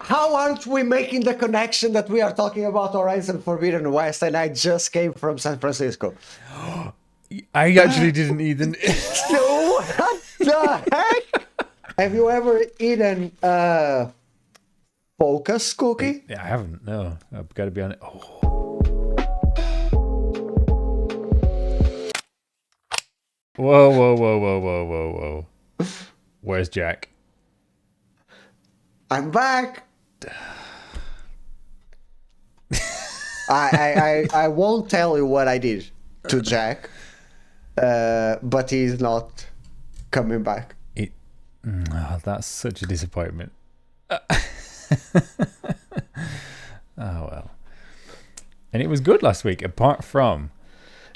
how aren't we making the connection that we are talking about Horizon Forbidden West and I just came from San Francisco? I actually didn't even. So, what the heck? Have you ever eaten Focus cookie? Yeah, I haven't. No, I've got to be honest. Oh. Whoa. Where's Jack? I'm back. I won't tell you what I did to Jack, but he's not coming back. That's such a disappointment. Oh well. And it was good last week, apart from...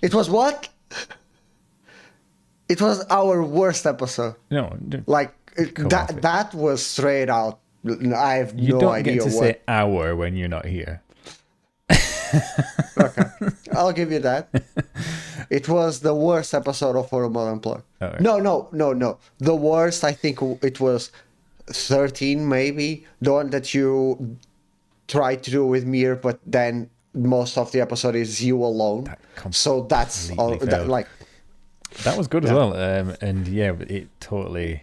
It was what? It was our worst episode. No, like that was straight out. I have no idea. You don't get to say "our" when you're not here. Okay, I'll give you that. It was the worst episode of Photomode UNPLUGGed. Right. No. The worst, I think it was 13, maybe. The one that you tried to do with Mir, but then most of the episode is you alone. So that's all. That was good as well. And yeah, it totally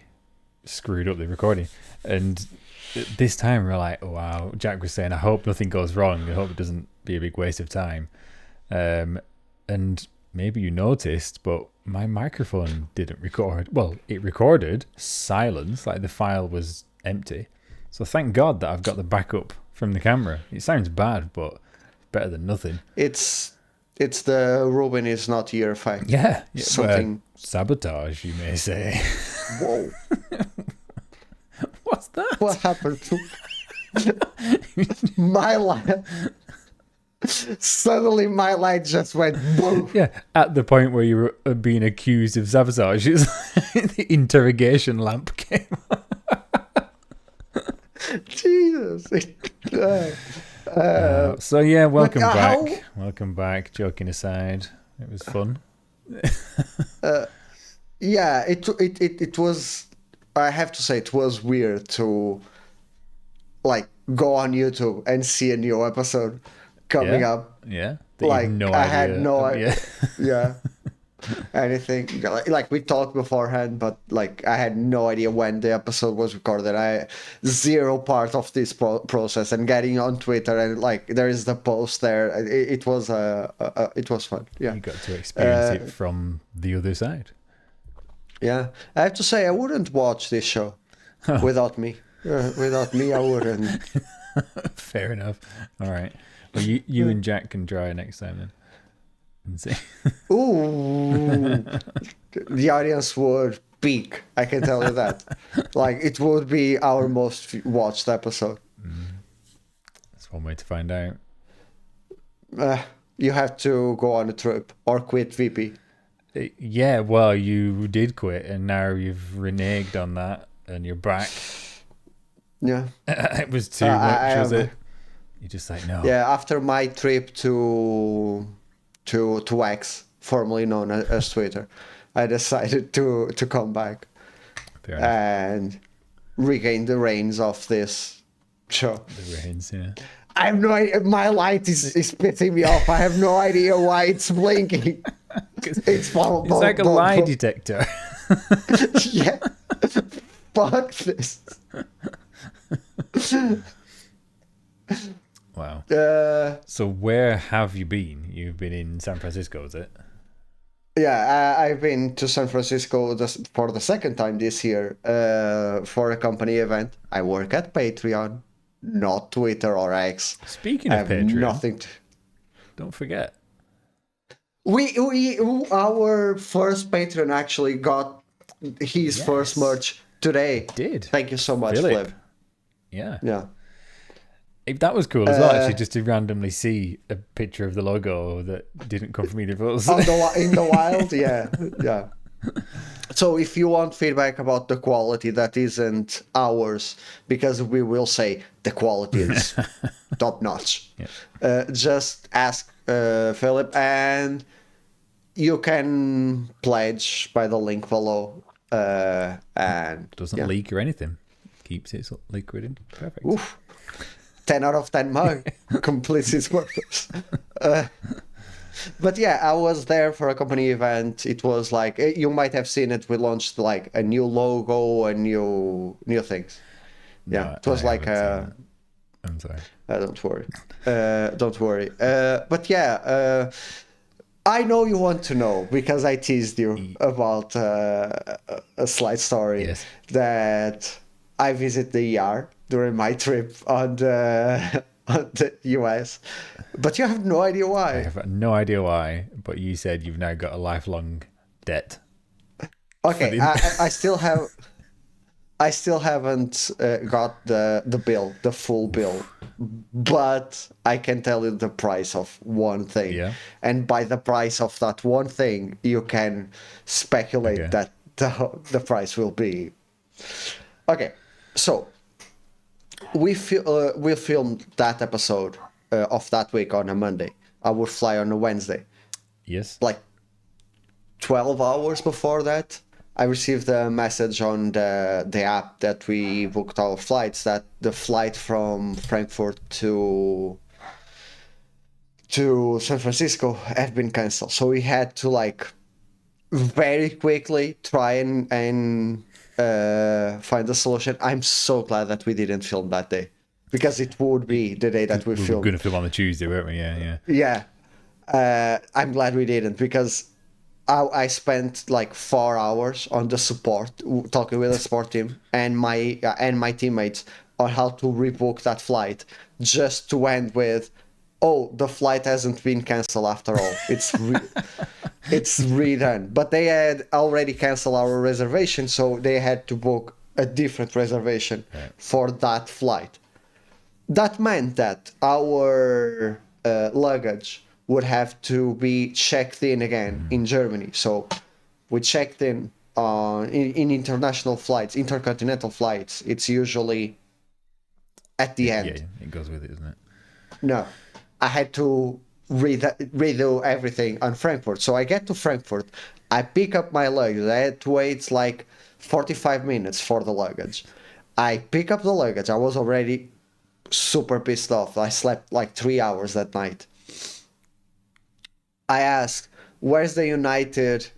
screwed up the recording. And this time we're like, oh, wow. Jack was saying, I hope nothing goes wrong. I hope it doesn't be a big waste of time. And maybe you noticed, but my microphone didn't record. Well, it recorded silence, like the file was empty. So thank God that I've got the backup from the camera. It sounds bad, but better than nothing. It's the Rúben is not here effect. Yeah. Something sabotage, you may say. Whoa. What's that? What happened to my light? Suddenly my light just went boom. Yeah, at the point where you were being accused of sabotage, the interrogation lamp came on. Jesus. So yeah, welcome back. Welcome back. Joking aside, it was fun. Yeah, it was. I have to say, it was weird to like go on YouTube and see a new episode coming up. Yeah, like I had no idea. Yeah. Anything like we talked beforehand, but like I had no idea when the episode was recorded. I zero part of this process, and getting on Twitter and like there is the post there. It was fun. Yeah, you got to experience it from the other side. Yeah, I have to say I wouldn't watch this show without me. Without me, I wouldn't. Fair enough. All right. Well, you and Jack can try next time then. And see. Ooh, the audience would peak. I can tell you that. Like it would be our most watched episode. That's one way to find out. You have to go on a trip or quit VP. Yeah, well, you did quit, and now you've reneged on that, and you're back. Yeah, it was too much, was it? You're just like, no. Yeah, after my trip to X, formerly known as Twitter, I decided to come back and regain the reins of this show. The reins, yeah. I have no idea. My light is pissing me off. I have no idea why it's blinking. It's like a lie detector. Yeah. Fuck this. Wow. So where have you been? You've been in San Francisco, is it? Yeah, I've been to San Francisco for the second time this year for a company event. I work at Patreon, not Twitter or X. Speaking of Patreon, nothing don't forget. Our first patron actually got his first merch today. Did. Thank you so much, Flip. Yeah. Yeah. That was cool as well, actually, just to randomly see a picture of the logo that didn't come from either of us. In the wild, yeah. So if you want feedback about the quality that isn't ours, because we will say the quality is top notch, just ask Philip, and you can pledge by the link below. And doesn't leak or anything. Keeps it liquid and perfect. Oof. 10 out of 10 mug completes its purpose. But yeah, I was there for a company event. It was like, you might have seen it. We launched like a new logo and new things. Yeah, No, it was I like haven't seen it. I'm sorry. don't worry. Don't worry. But yeah, I know you want to know because I teased you about a slight story Yes. that I visit the ER during my trip on the, on the US, but you have no idea I why. have no idea why, but you said you've now got a lifelong debt. Okay, I still haven't got the bill, the full bill, but I can tell you the price of one thing. Yeah. And by the price of that one thing, you can speculate Okay. that the price will be. Okay, so we filmed that episode of that week on a Monday. I would fly on a Wednesday. Yes. Like 12 hours before that, I received a message on the app that we booked our flights that the flight from Frankfurt to San Francisco have been canceled. So we had to like very quickly try and find a solution. I'm so glad that we didn't film that day because it would be the day that we We were filmed. going to film on the Tuesday, weren't we? Yeah. Yeah. I'm glad we didn't because I spent like 4 hours on the support, talking with the support team and my teammates on how to rebook that flight, just to end with, oh, the flight hasn't been canceled after all. It's redone. But they had already canceled our reservation, so they had to book a different reservation for that flight. That meant that our luggage would have to be checked in again in Germany. So we checked in in international flights, intercontinental flights. It's usually at the end. Yeah, it goes with it, isn't it? No, I had to redo everything on Frankfurt. So I get to Frankfurt, I pick up my luggage. I had to wait like 45 minutes for the luggage. I pick up the luggage. I was already super pissed off. I slept like 3 hours that night. I ask, where's the United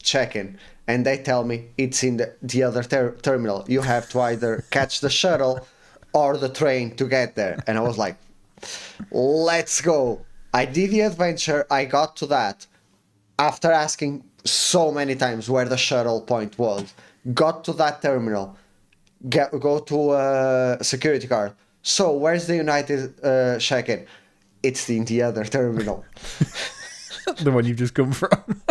check-in? And they tell me it's in the other terminal. You have to either catch the shuttle or the train to get there. And I was like, let's go. I did the adventure. I got to that after asking so many times where the shuttle point was. Got to that terminal. Go to a security guard. So where's the United check-in? It's in the other terminal. The one you've just come from.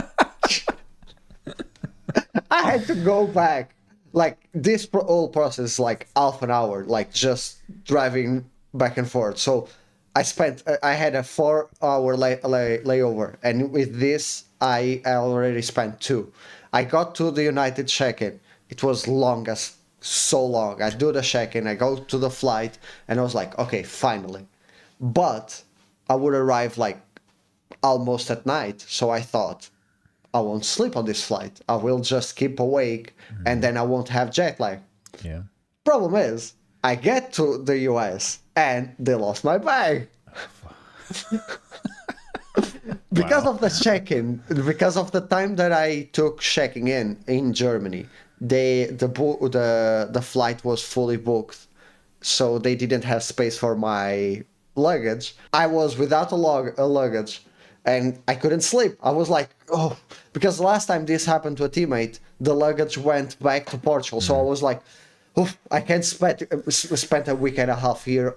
I had to go back. Like, this whole process, like half an hour, like just driving back and forth. So I had a 4-hour layover. And with this, I already spent 2. I got to the United check-in. It was so long. I do the check-in, I go to the flight, and I was like, okay, finally. But I would arrive like almost at night. So I thought, I won't sleep on this flight. I will just keep awake and then I won't have jet lag. Yeah. Problem is, I get to the US and they lost my bag. Because of the check-in, because of the time that I took checking in Germany, the flight was fully booked, so they didn't have space for my luggage. I was without a luggage, and I couldn't sleep. I was like, oh, because last time this happened to a teammate, the luggage went back to Portugal. So I was like, oh, I can't spend a week and a half here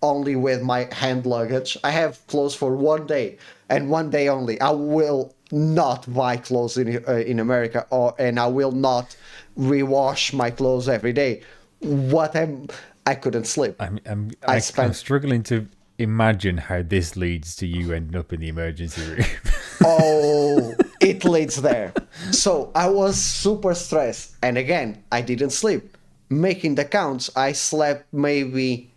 only with my hand luggage. I have clothes for 1 day and 1 day only. I will not buy clothes in America, and I will not rewash my clothes every day. I couldn't sleep. I'm struggling to imagine how this leads to you ending up in the emergency room. Oh, it leads there. So I was super stressed. And again, I didn't sleep. Making the counts, I slept maybe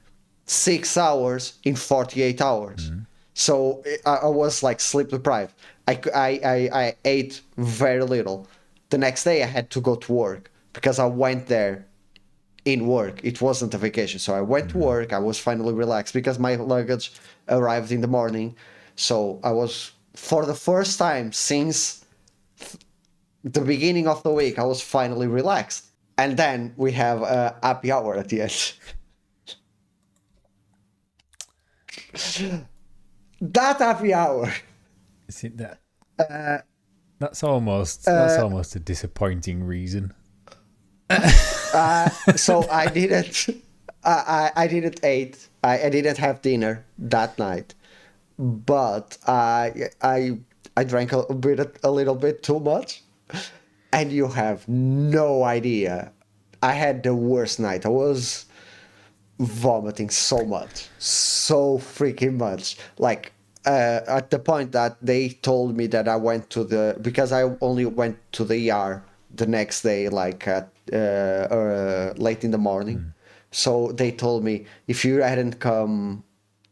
6 hours in 48 hours. So I was like sleep deprived. I ate very little. The next day I had to go to work because I went there in work. It wasn't a vacation. So I went to work. I was finally relaxed because my luggage arrived in the morning. So I was, for the first time since the beginning of the week, I was finally relaxed. And then we have a happy hour at the end. That happy hour. See that? That's almost a disappointing reason. So I didn't. I didn't eat. I didn't have dinner that night, but I drank a little bit too much, and you have no idea. I had the worst night. I was vomiting so much, so freaking much. Like at the point that they told me that I went to the, because I only went to the ER the next day, like at late in the morning. So they told me if you hadn't come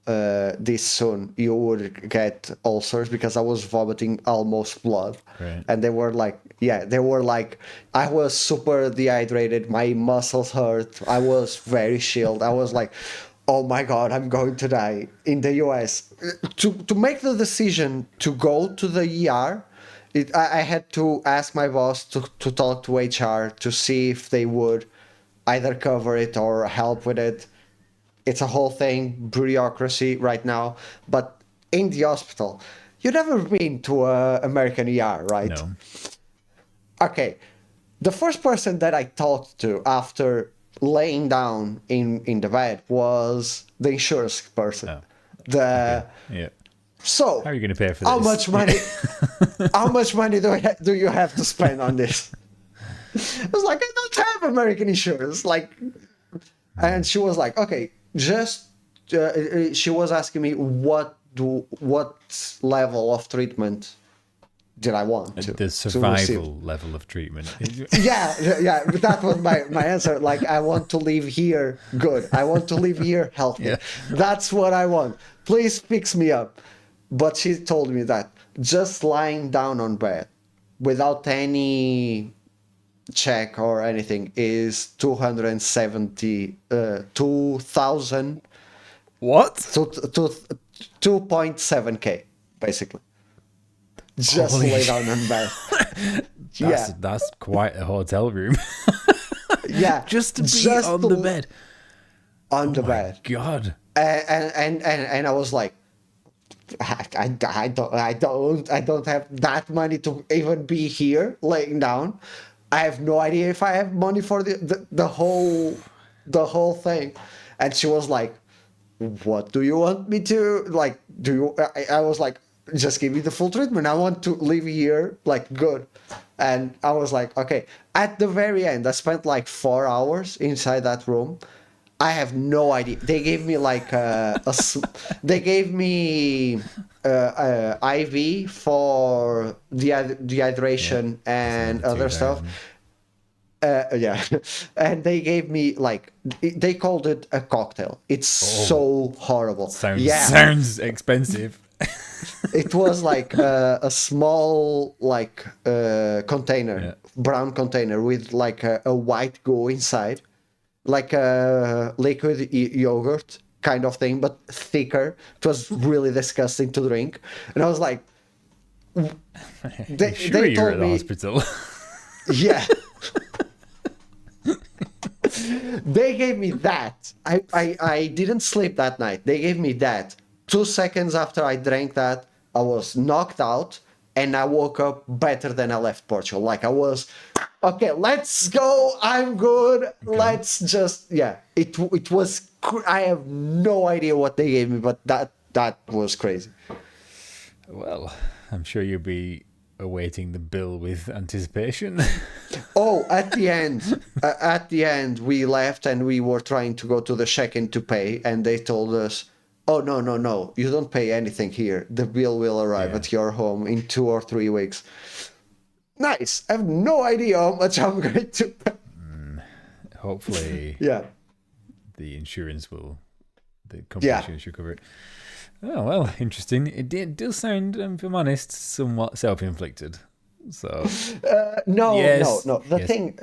this soon, you would get ulcers, because I was vomiting almost blood. Right. And they were like, I was super dehydrated. My muscles hurt. I was very chilled. I was like, oh my God, I'm going to die in the US. To make the decision to go to the ER, I had to ask my boss to talk to HR to see if they would either cover it or help with it. It's a whole thing, bureaucracy right now. But in the hospital, you've never been to an American ER, right? No. Okay. The first person that I talked to after laying down in the bed was the insurance person. Oh. The Yeah. So How are you going to pay for how this? much money? How much money do you have to spend on this? I was like, I don't have American insurance. Like, and she was like, okay, just. She was asking me what level of treatment did I want to The to survival receive. level of treatment. Yeah. That was my answer. Like, I want to live here good. I want to live here healthy. Yeah. That's what I want. Please fix me up. But she told me that just lying down on bed without any check or anything is 2,000 What? to 2.7k basically. Just Holy lay down on bed. That's quite a hotel room. Yeah, Just to be on the bed. On the bed. God. And I was like, I don't have that money to even be here laying down. I have no idea if I have money for the whole thing. And she was like, what do you want me to, like, do you, I was like, just give me the full treatment. I want to live here like good. And I was like, okay. At the very end, I spent like 4 hours inside that room. I have no idea. They gave me like they gave me IV for dehydration and other stuff. Yeah, and they gave me like, they called it a cocktail. It's so horrible. Sounds expensive. It was like a small like container, brown container with like a white goo inside. Like a liquid yogurt kind of thing, but thicker. It was really disgusting to drink. And I was like, they you're told at the me, hospital. yeah. They gave me that. I didn't sleep that night. They gave me that. 2 seconds after I drank that, I was knocked out, and I woke up better than I left Portugal. Like, I was, okay, let's go. I'm good. Okay. Let's just, yeah. It was, I have no idea what they gave me, but that was crazy. Well, I'm sure you'll be awaiting the bill with anticipation. Oh, at the end, we left and we were trying to go to the check-in to pay, and they told us, oh, no, you don't pay anything here. The bill will arrive at your home in 2 or 3 weeks. Nice. I have no idea how much I'm going to pay. Hopefully, the company insurance should cover it. Oh, well, interesting. It does sound, if I'm honest, somewhat self-inflicted. So No, yes, no. The yes. thing,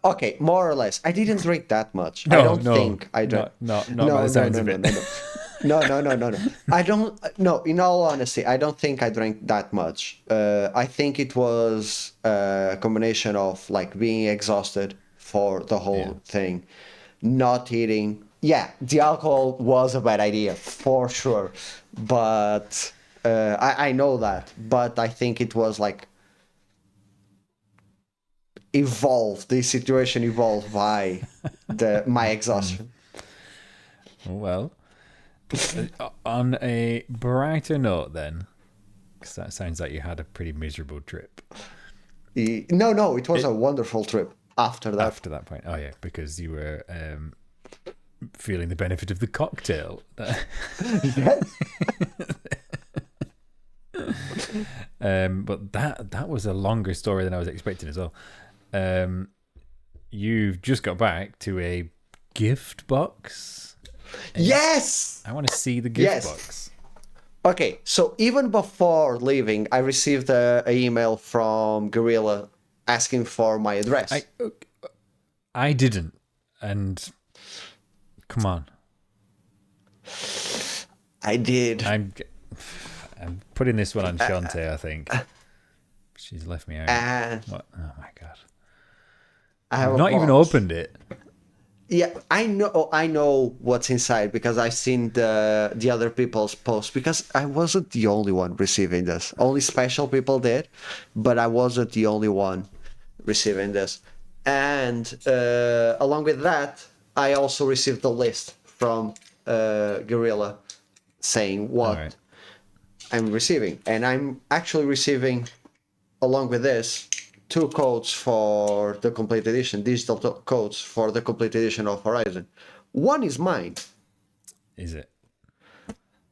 okay, more or less. I didn't drink that much. I No, don't no, think I drank. not by No, the no, sounds no, of no, it. no, no. No. I don't. No, in all honesty, I don't think I drank that much. I think it was a combination of like being exhausted for the Yeah. whole thing, not eating. Yeah, the alcohol was a bad idea for sure, but I know that. But I think it was like evolved. The situation evolved by my exhaustion. Well, on a brighter note, then, because that sounds like you had a pretty miserable trip No, it was a wonderful trip after that. after that point. Oh yeah, because you were feeling the benefit of the cocktail. Yes. But that was a longer story than I was expecting as well. You've just got back to a gift box. Yes. I want to see the gift Yes. box. Okay, so even before leaving, I received a email from Guerrilla asking for my address. I didn't, and come on, I did. I'm putting this one on Shantae. I think she's left me out. What? Oh my god! I've not even opened it. Yeah, I know what's inside because I've seen the other people's posts, because I wasn't the only one receiving this. Only special people did, but I wasn't the only one receiving this. And along with that, I also received the list from Guerrilla saying what Right. I'm receiving. And I'm actually receiving, along with this, 2 codes for the complete edition, digital codes for the complete edition of Horizon. One is mine. Is it?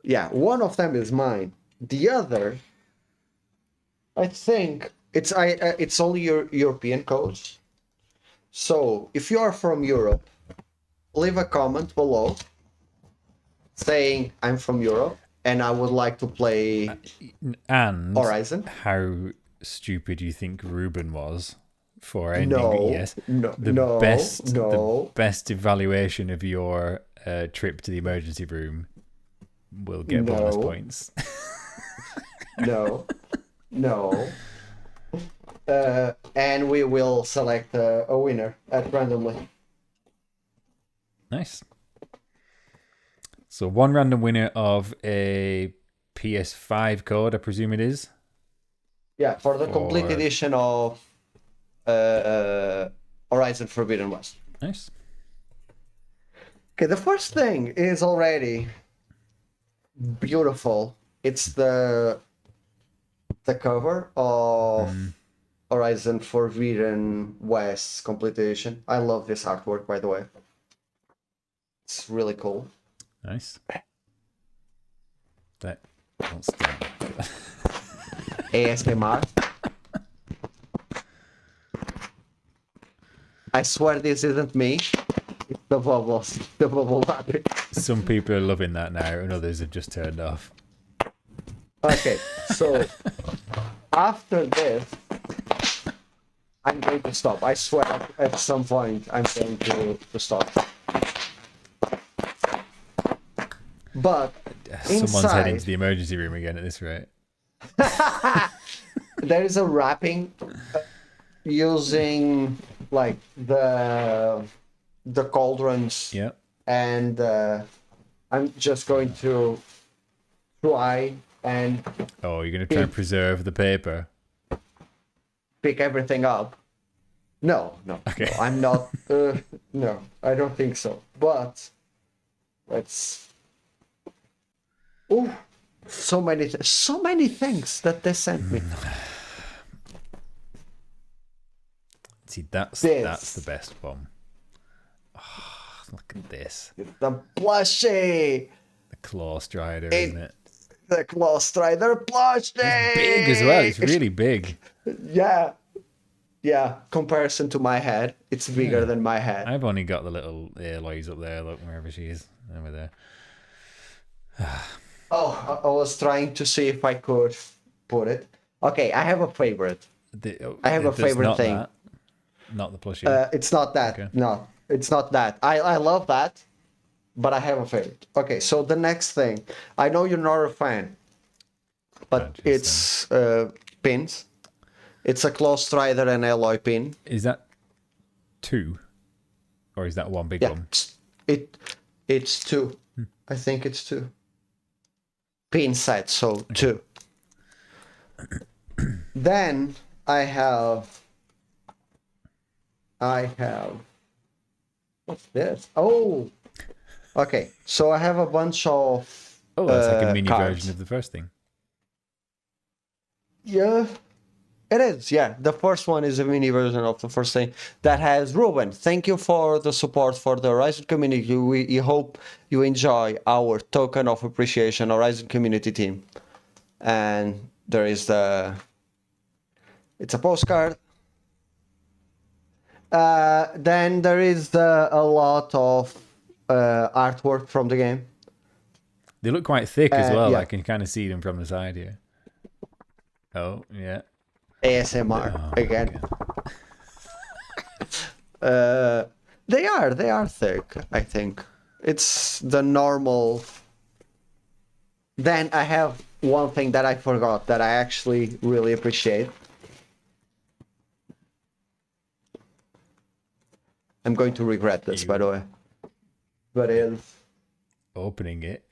Yeah, one of them is mine. The other, I think it's only your European codes. So if you are from Europe, leave a comment below saying I'm from Europe and I would like to play And Horizon. how stupid you think Rúben was for ending? No, Yes, no, the no, best, no. the best evaluation of your trip to the emergency room will get bonus No. points. No. And we will select a winner randomly. Nice. So one random winner of a PS5 code, I presume it is. Yeah, for the complete Or- edition of Horizon Forbidden West. Nice. Okay, the first thing is already beautiful. It's the cover of Horizon Forbidden West complete edition. I love this artwork, by the way. It's really cool. Nice. That don't stop. ASMR. I swear this isn't me. It's the bubbles. The bubble battery. Some people are loving that now, and others have just turned off. Okay, so after this, I'm going to stop. I swear at some point I'm going to stop. But Someone's heading to inside, the emergency room again at this rate. there is a wrapping using like the cauldrons, Yep. and I'm just going to try and Oh, you're going to try and preserve the paper. pick everything up. No, Okay. no, I'm not. No, I don't think so. But let's. Oh, so many things that they sent me. See, that's This. the best one. Oh, look at this. The plushie, The claw strider, isn't it? the Claw Strider plushie. Big as well. It's really big. Yeah. Comparison to my head, it's bigger than my head. I've only got the little Aloys up there. Look, wherever she is. Over there. Oh, I was trying to see if I could put it. Okay, I have a favorite. I have a favorite not thing. That. Not the plushie. It's not that. Okay. No, it's not that. I love that, but I have a favorite. Okay, so the next thing. I know you're not a fan, but it's pins. It's a close strider and alloy pin. Is that 2? Or is that one big Yeah, one? it's 2. I think it's 2. Pin set, so 2. Then I have. What's this? Oh, okay. So I have a bunch of. Oh, that's like a mini cards. version of the first thing. Yeah, it is. Yeah, the first one is a mini version of the first thing that has Rúben. Thank you for the support for the Horizon community. We hope you enjoy our token of appreciation, Horizon community team. And there is it's a postcard. Then there is a lot of artwork from the game. They look quite thick as well. Yeah. I can kind of see them from the side here. Oh, yeah. ASMR again. They are thick, I think. It's the normal. Then I have one thing that I forgot that I actually really appreciate. I'm going to regret this, by the way. But it's opening it.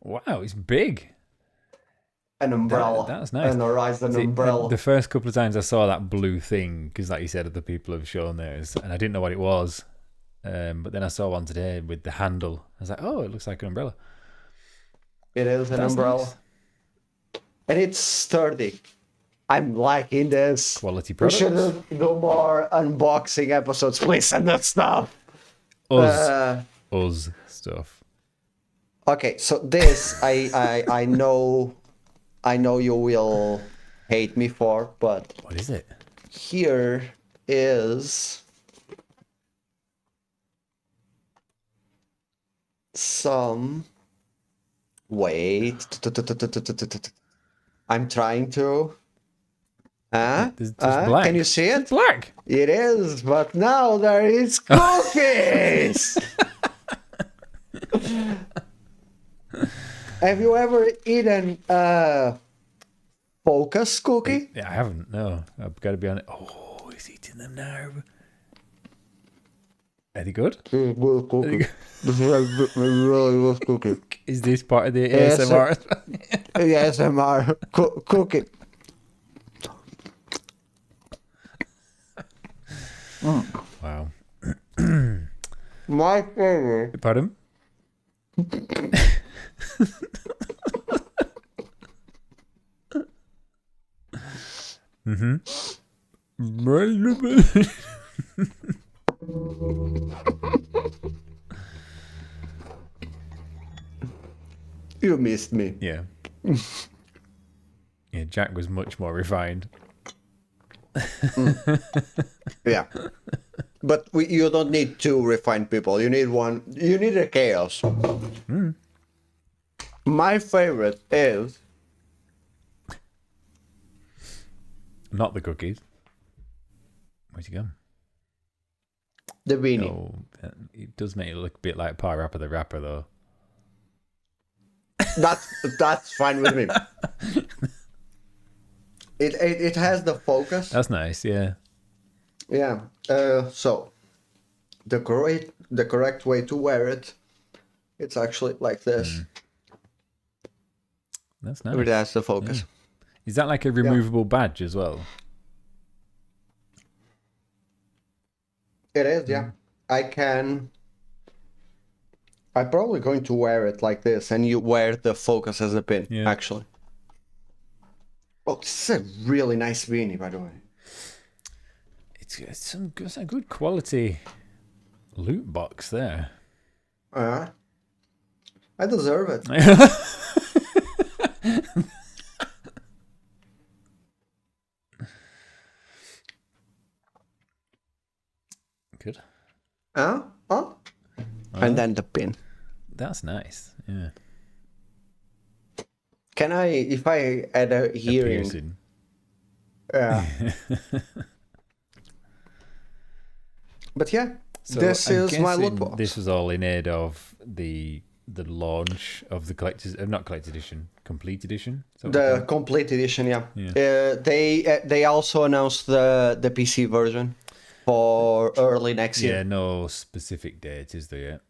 Wow, it's big. An umbrella. That's nice. An Horizon umbrella. The first couple of times I saw that blue thing, because like you said, other people have shown theirs, and I didn't know what it was. But then I saw one today with the handle. I was like, oh, it looks like an umbrella. It is an umbrella. Nice. And it's sturdy. I'm liking this. Quality product. We should do more unboxing episodes. Please send us stuff. Us stuff. Okay, so this I know you will hate me for, but what is it? Here is some. Wait. I'm trying to. Black. Can you see it? It's black. It is, but now there is cookies. Have you ever eaten a focus cookie? I haven't. No, I've got to be honest. Oh, he's eating them now. Are they good? Good cookie. This is a really good cookie. Is this part of the ASMR? ASMR cookie. Wow. My favorite. Pardon? You missed me. Yeah. Yeah, Jack was much more refined. Yeah. But you don't need two refined people. You need one. You need a chaos. My favorite is... Not the cookies. Where's he gone? The beanie. Oh, it does make it look a bit like Pie Rapper the Rapper, though. That's fine with me. It has the focus. That's nice, yeah. Yeah. So the correct way to wear it, it's actually like this. That's nice. It has the focus. Yeah. Is that like a removable badge as well? It is, yeah. I'm probably going to wear it like this, and you wear the focus as a pin, actually. Oh, this is a really nice beanie, by the way. It's a good quality loot box there. I deserve it. Good. And then the pin. That's nice. Yeah. Can I, if I add a hearing? piercing. Yeah. But yeah, So this I'm is my loot guessing box. this was all in aid of the launch of the collector's, not collector's edition, complete edition. So The complete edition, yeah. Yeah. They also announced the PC version for early next yeah, year. no specific date is there yet?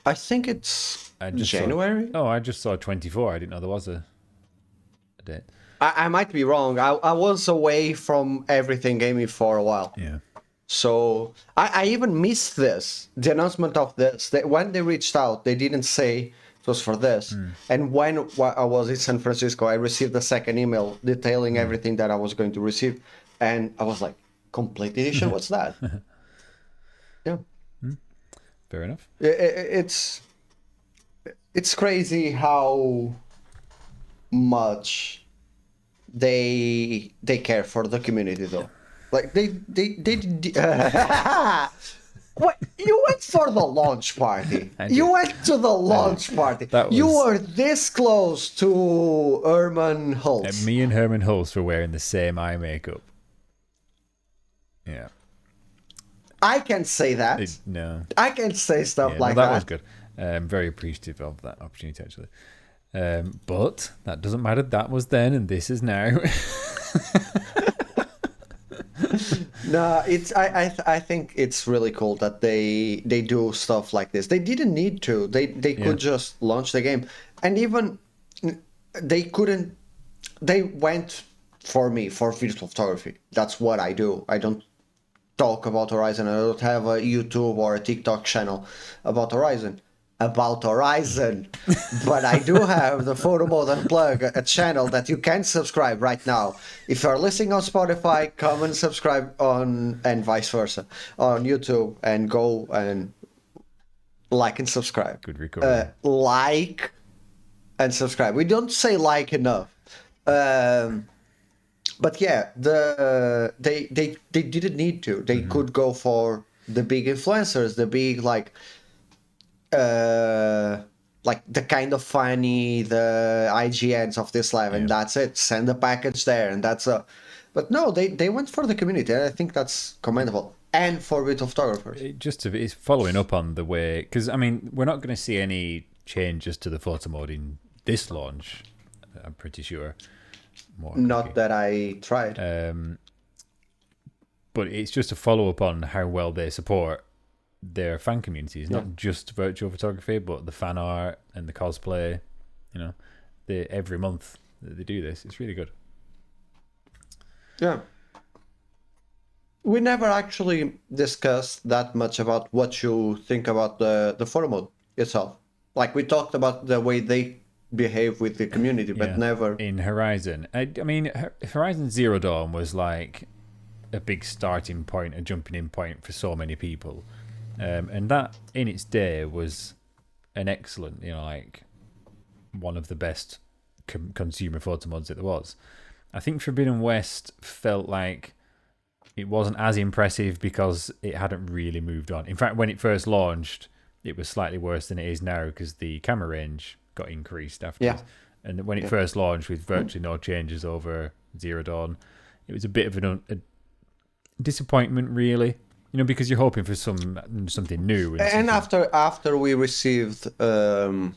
I think it's I just January. I just saw 24. I didn't know there was a date. I might be wrong. I was away from everything gaming for a while. Yeah. So I even missed this, the announcement of this. When they reached out, they didn't say it was for this. And when I was in San Francisco, I received a second email detailing everything that I was going to receive. And I was like, complete edition? What's that? Yeah. Fair enough. It's crazy how much they care for the community, though. Like they what, you went for the launch party. You went to the launch party. You were this close to Herman Hulse. Me and Herman Hulse were wearing the same eye makeup. Yeah. I can say that. No. I can say stuff like that. That was good. I'm very appreciative of that opportunity, actually. But that doesn't matter. That was then, and this is now. No, I think it's really cool that they do stuff like this. They didn't need to. They could just launch the game, and even they couldn't. They went for visual photography. That's what I do. I don't talk about Horizon. I don't have a YouTube or a TikTok channel about Horizon. But I do have the Photomode Unplugged, a channel that you can subscribe right now. If you're listening on Spotify, come and subscribe on, and vice versa, on YouTube, and go and like and subscribe. Good recording. Like and subscribe. We don't say like enough. But yeah, they didn't need to. They could go for the big influencers, the big like the kind of funny, the IGNs of this live, and that's it. Send a package there, and that's a. But no, they went for the community. I think that's commendable, and for video photographers. It's following up on the way, because I mean, we're not going to see any changes to the photo mode in this launch. I'm pretty sure. Not that I tried. But it's just a follow up on how well they support their fan communities, not just virtual photography, but the fan art and the cosplay. You know, every month that they do this, it's really good. Yeah. We never actually discussed that much about what you think about the photo mode itself. Like we talked about the way they behave with the community, but never in Horizon. I mean, Horizon Zero Dawn was like a big starting point, a jumping in point for so many people. And that in its day was an excellent, like one of the best consumer photo mods that there was. I think Forbidden West felt like it wasn't as impressive because it hadn't really moved on. In fact, when it first launched, it was slightly worse than it is now because the camera range got increased after. Yeah. And when it first launched with virtually no changes over Zero Dawn, it was a bit of a disappointment, really. Because you're hoping for something new. And after we received the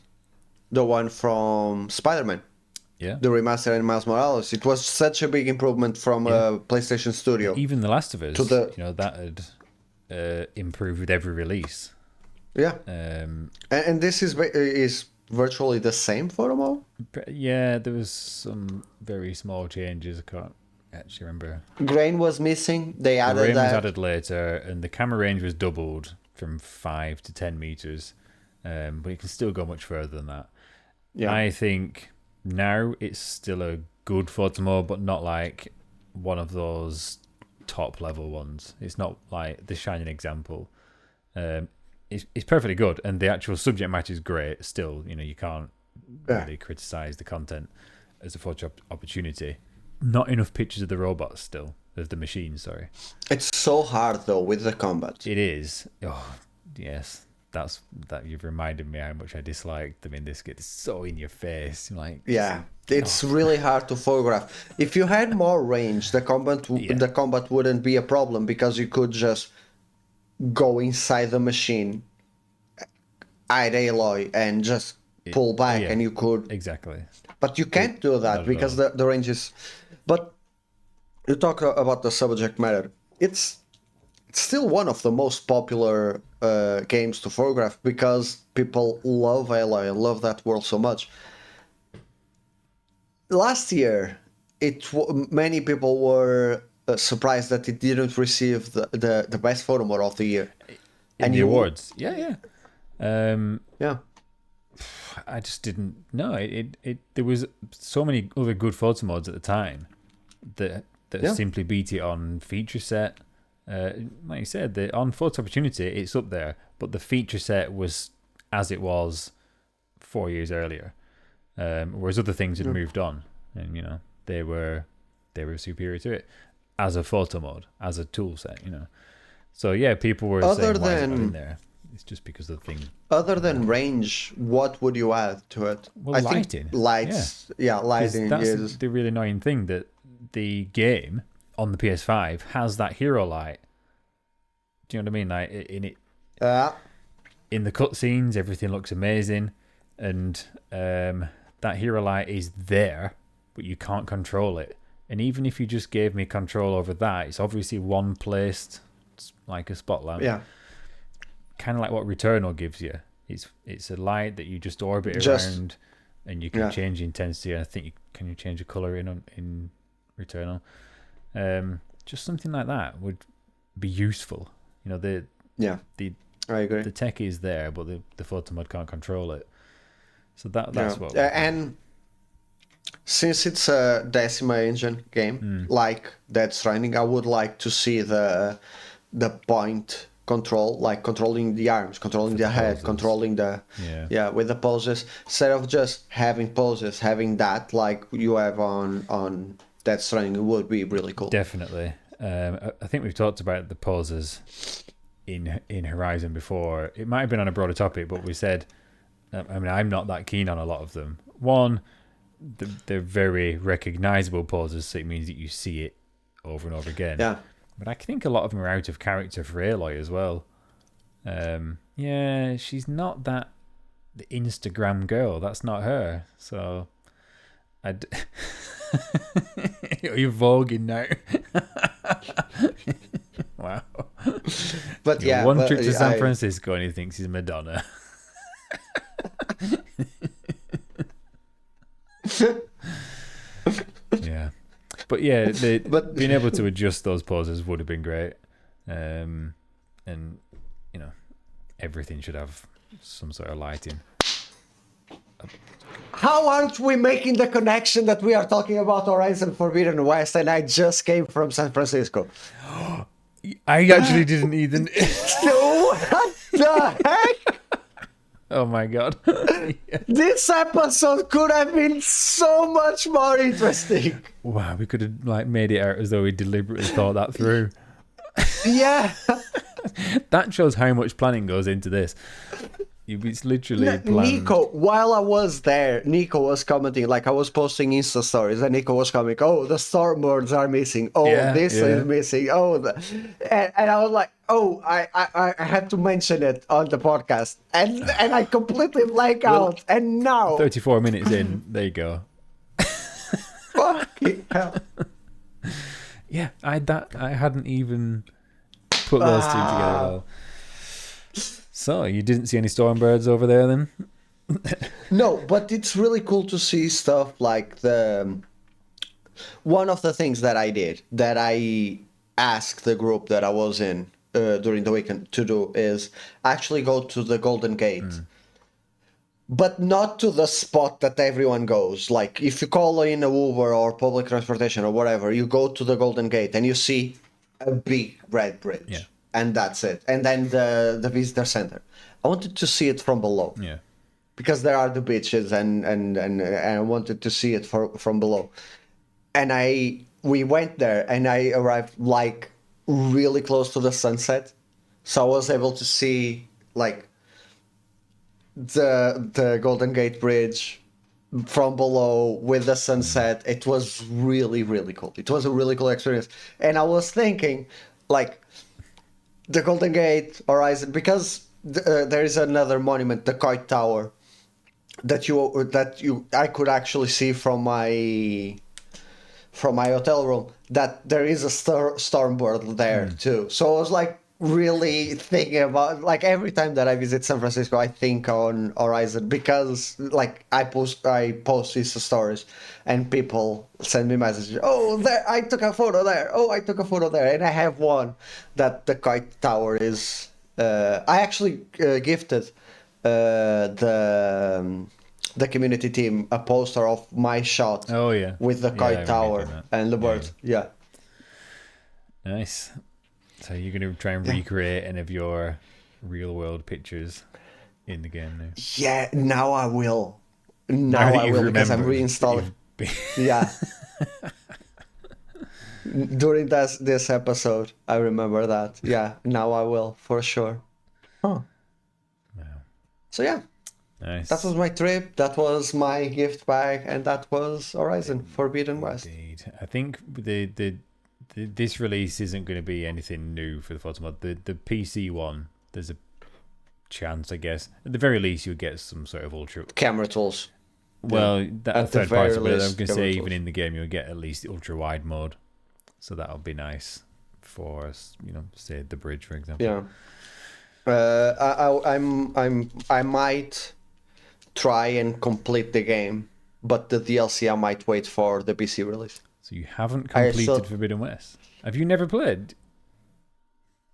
one from Spider-Man, the remaster and Miles Morales, it was such a big improvement from PlayStation Studio. Even The Last of Us, that had improved with every release. Yeah. And this is virtually the same photo mode? Yeah, there was some very small changes. I can't actually remember. Grain was missing. They added Grain that. was added later, and the camera range was doubled from 5 to 10 meters. But it can still go much further than that. Yeah. I think now it's still a good photo mode, but not like one of those top level ones. It's not like the Shining Example. It's perfectly good, and the actual subject matter is great. Still, you can't really criticize the content as a photo opportunity. Not enough pictures of the robots still, of the machines. Sorry. It's so hard though with the combat. It is. Oh, yes. that you've reminded me how much I disliked them in this. It's so in your face, like Yeah, it's really hard to photograph. If you had more range, the combat wouldn't be a problem because you could just go inside the machine, hide alloy, and just pull back, and you could exactly. But you can't do that because the range is. But you talk about the subject matter. It's still one of the most popular games to photograph because people love alloy and love that world so much. Last year, many people were surprised that it didn't receive the best photo mode of the year. In the awards. Yeah. Yeah. I just didn't know. There was so many other good photo modes at the time that simply beat it on feature set. Like you said, on photo opportunity, it's up there, but the feature set was as it was 4 years earlier. Whereas other things had moved on, and they were superior to it as a photo mode, as a tool set. So yeah, people were saying why is it not in there. It's just because of the thing. Other than range, what would you add to it? Well, lighting. Lights. Yeah, lighting. That's the really annoying thing, that the game on the PS5 has that hero light. Do you know what I mean? Like in the cutscenes, everything looks amazing, and that hero light is there, but you can't control it. And even if you just gave me control over that, it's obviously one placed like a spotlight. Yeah. Kind of like what Returnal gives you. It's a light that you just orbit around, and you can change the intensity. I think you change the color in Returnal. Just something like that would be useful. I agree. The tech is there, but the photo mod can't control it. So that's what. And since it's a Decima engine game, like Death Stranding, I would like to see the point control, like controlling the arms, controlling the head, poses. Controlling with the poses, instead of just having poses, having that like you have on Death Stranding would be really cool. Definitely. I think we've talked about the poses in Horizon before. It might have been on a broader topic, but we said, I'm not that keen on a lot of them. One, they're very recognizable poses, so it means that you see it over and over again. Yeah. But I think a lot of them are out of character for Aloy as well. She's not the Instagram girl. That's not her. So, you're voguing now. Wow. But one trip to San Francisco and he thinks he's Madonna. Yeah. But yeah, being able to adjust those poses would have been great. And everything should have some sort of lighting. How aren't we making the connection that we are talking about Horizon Forbidden West and I just came from San Francisco? I actually didn't even... What the heck? Oh my god. This episode could have been so much more interesting. Wow, we could have made it out as though we deliberately thought that through. Yeah. That shows how much planning goes into this. It's literally planned. Nico, while I was there, Nico was commenting, like I was posting Insta stories, and Nico was commenting, oh, the storm birds are missing. Oh, this is missing. Oh, and I was like, oh, I had to mention it on the podcast. And I completely blank out. And now 34 minutes in, there you go. Fucking hell. Yeah, I hadn't even put those two together at all. So, you didn't see any stormbirds over there then? No, but it's really cool to see stuff like one of the things that I did, that I asked the group that I was in during the weekend to do, is actually go to the Golden Gate. But not to the spot that everyone goes. Like, if you call in a Uber or public transportation or whatever, you go to the Golden Gate and you see a big red bridge. Yeah. And that's it. And then the visitor center. I wanted to see it from below. Yeah. Because there are the beaches and I wanted to see it from below. And we went there and I arrived like really close to the sunset. So I was able to see like the Golden Gate Bridge from below with the sunset. It was really, really cool. It was a really cool experience. And I was thinking, like, the Golden Gate Horizon, because there is another monument, the Kite Tower, that I could actually see from my hotel room, that there is a stormbird there too. So I was like really thinking about, like, every time that I visit San Francisco, I think on Horizon, because like I post these stories and people send me messages. Oh, there, I took a photo there. Oh, I took a photo there. And I have one that the Kite Tower is, I actually gifted the community team a poster of my shot. Oh yeah, with the Kite Tower and the bird. Yeah. Nice. So you're going to try and recreate any of your real world pictures in the game now? Yeah, now I will. Now I will, because I'm reinstalling. Yeah. During this episode, I remember that. Yeah, now I will, for sure. Huh. Wow. So yeah. Nice. That was my trip. That was my gift bag, and that was Horizon Forbidden West. Indeed. I think this release isn't going to be anything new for the Photomode. The PC one, there's a chance, I guess. At the very least, you'll get some sort of ultra camera tools. Well, that third party, but I'm going to say tools. even in the game, you'll get at least ultra wide mode, so that'll be nice for, say the bridge, for example. Yeah. I might try and complete the game, but the DLC I might wait for the PC release. So you haven't completed Forbidden West? Have you never played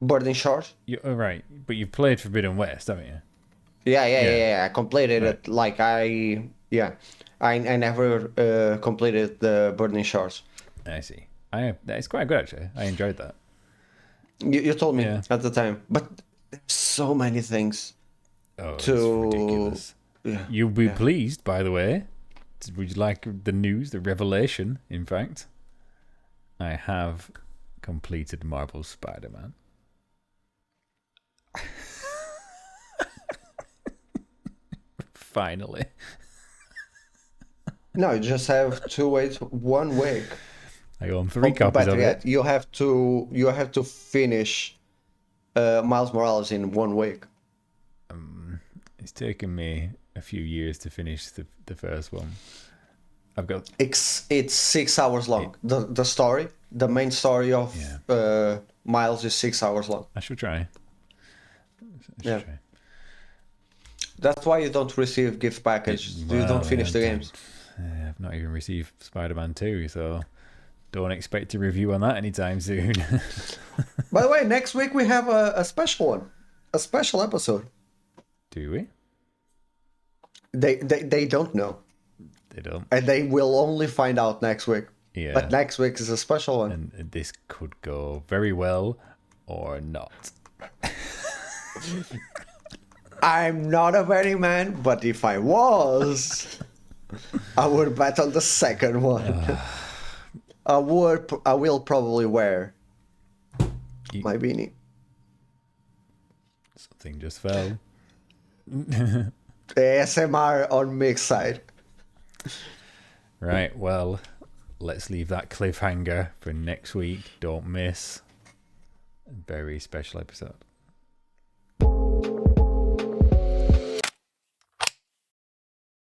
Burning Shores? Right, but you've played Forbidden West, haven't you? Yeah. I completed it. Like I never completed the Burning Shores. I see. It's quite good actually. I enjoyed that. You told me at the time, but there's so many things. Oh, it's ridiculous. Yeah. You'll be pleased, by the way. Would you like the news, the revelation? In fact, I have completed Marvel's Spider-Man. Finally. No, you just have to wait 1 week. I own 3 copies of it. You have to finish Miles Morales in 1 week. It's taken me a few years to finish the first one. I've got it's 6 hours long. The story, the main story of Miles is 6 hours long. I should try. Try. That's why you don't receive gift packages. You don't finish the games. I've not even received Spider-Man 2, so don't expect to review on that anytime soon. By the way, next week we have a special one, a special episode. Do we? They don't know. They don't. And they will only find out next week. Yeah. But next week is a special one. And this could go very well or not. I'm not a betting man, but if I was, I would bet on the second one. I will probably wear my beanie. Something just fell. ASMR on Mick's side. Right, well, let's leave that cliffhanger for next week. Don't miss a very special episode.